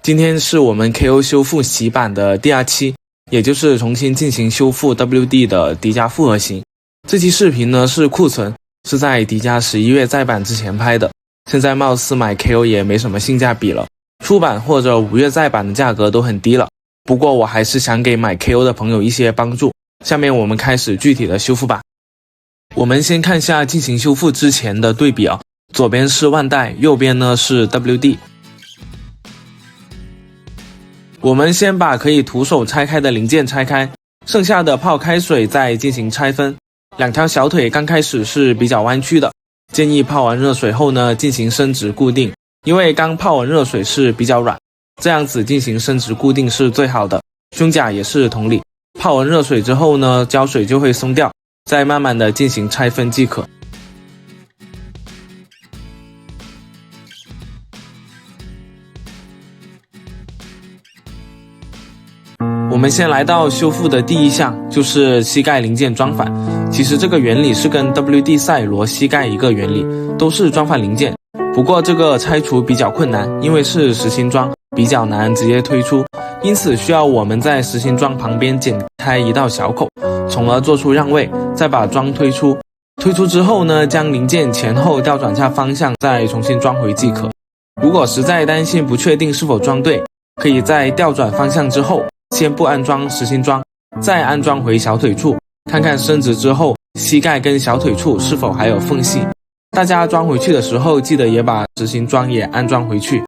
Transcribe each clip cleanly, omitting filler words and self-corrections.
今天是我们 KO 修复洗版的第2期，也就是重新进行修复 WD 的迪迦复合型。这期视频呢是库存，是在迪迦11月再版之前拍的，现在貌似买 KO 也没什么性价比了，出版或者5月再版的价格都很低了。不过我还是想给买 KO 的朋友一些帮助。下面我们开始具体的修复吧。我们先看下进行修复之前的对比啊，左边是万代，右边呢是 WD。我们先把可以徒手拆开的零件拆开，剩下的泡开水再进行拆分。两条小腿刚开始是比较弯曲的，建议泡完热水后呢进行伸直固定，因为刚泡完热水是比较软，这样子进行伸直固定是最好的。胸甲也是同理，泡完热水之后呢胶水就会松掉，再慢慢的进行拆分即可。我们先来到修复的第一项，就是膝盖零件装反。其实这个原理是跟 WD 赛罗膝盖一个原理，都是装反零件。不过这个拆除比较困难，因为是实心装，比较难直接推出，因此需要我们在实心装旁边剪开一道小口，从而做出让位，再把装推出。推出之后呢，将零件前后调转下方向，再重新装回即可。如果实在担心不确定是否装对，可以在调转方向之后先不安装实心装，再安装回小腿处，看看伸直之后膝盖跟小腿处是否还有缝隙。大家装回去的时候记得也把实心装也安装回去。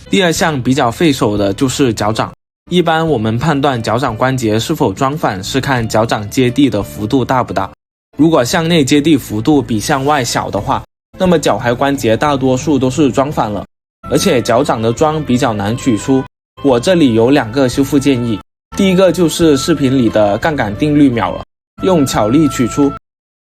第二项比较费手的就是脚掌。一般我们判断脚掌关节是否装反是看脚掌接地的幅度大不大。如果向内接地幅度比向外小的话，那么脚踝关节大多数都是装反了，而且脚掌的桩比较难取出。我这里有2个修复建议，第一个就是视频里的杠杆定律秒了，用巧力取出。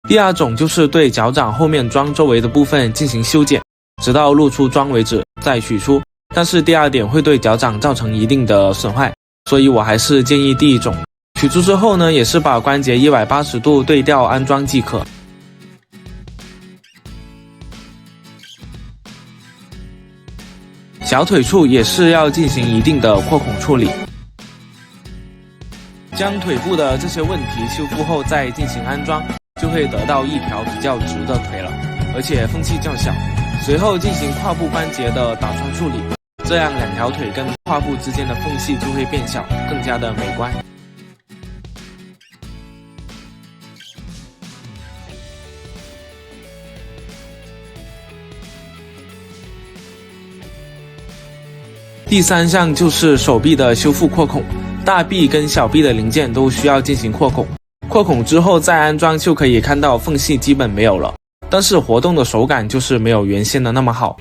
第二种就是对脚掌后面桩周围的部分进行修剪，直到露出桩为止再取出。但是第二点会对脚掌造成一定的损害，所以我还是建议第一种。取出之后呢，也是把关节180度对调安装即可。小腿处也是要进行一定的扩孔处理。将腿部的这些问题修复后再进行安装，就会得到一条比较直的腿了，而且缝隙较小。随后进行胯部关节的打穿处理，这样2条腿跟胯部之间的缝隙就会变小，更加的美观。第3项就是手臂的修复扩孔，大臂跟小臂的零件都需要进行扩孔。扩孔之后再安装就可以看到缝隙基本没有了，但是活动的手感就是没有原先的那么好。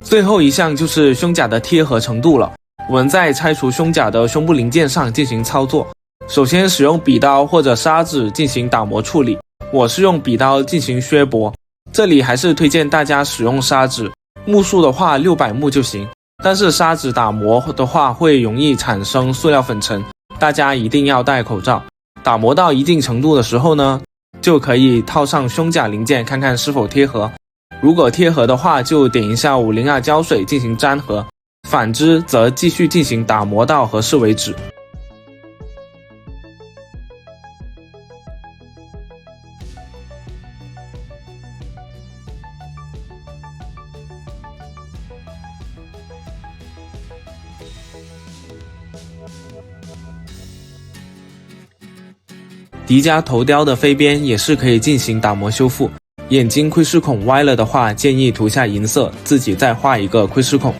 最后一项就是胸甲的贴合程度了。我们在拆除胸甲的胸部零件上进行操作，首先使用笔刀或者砂纸进行打磨处理，我是用笔刀进行削薄，这里还是推荐大家使用砂纸，目数的话600目就行，但是砂纸打磨的话会容易产生塑料粉尘，大家一定要戴口罩。打磨到一定程度的时候呢，就可以套上胸甲零件看看是否贴合，如果贴合的话就点一下502胶水进行粘合，反之则继续进行打磨到合适为止。迪迦头雕的飞边也是可以进行打磨修复，眼睛窥视孔歪了的话，建议涂下银色，自己再画一个窥视孔。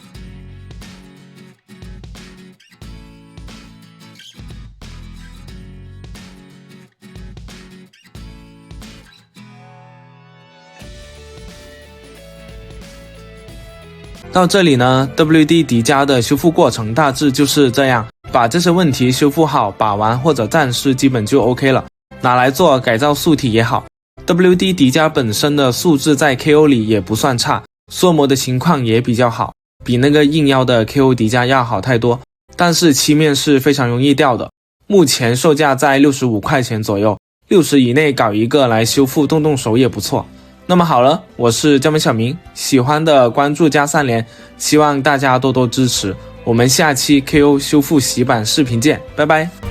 到这里呢 ，WD 迪迦的修复过程大致就是这样，把这些问题修复好，把玩或者战士基本就 OK 了，拿来做改造素体也好。WD 迪迦本身的素质在 KO 里也不算差，缩模的情况也比较好，比那个硬腰的 KO 迪迦要好太多，但是漆面是非常容易掉的，目前售价在65块钱左右，60以内搞一个来修复动手也不错。那么好了，我是江门小明，喜欢的关注加3连，希望大家多多支持，我们下期 KO 修复洗版视频见，拜拜。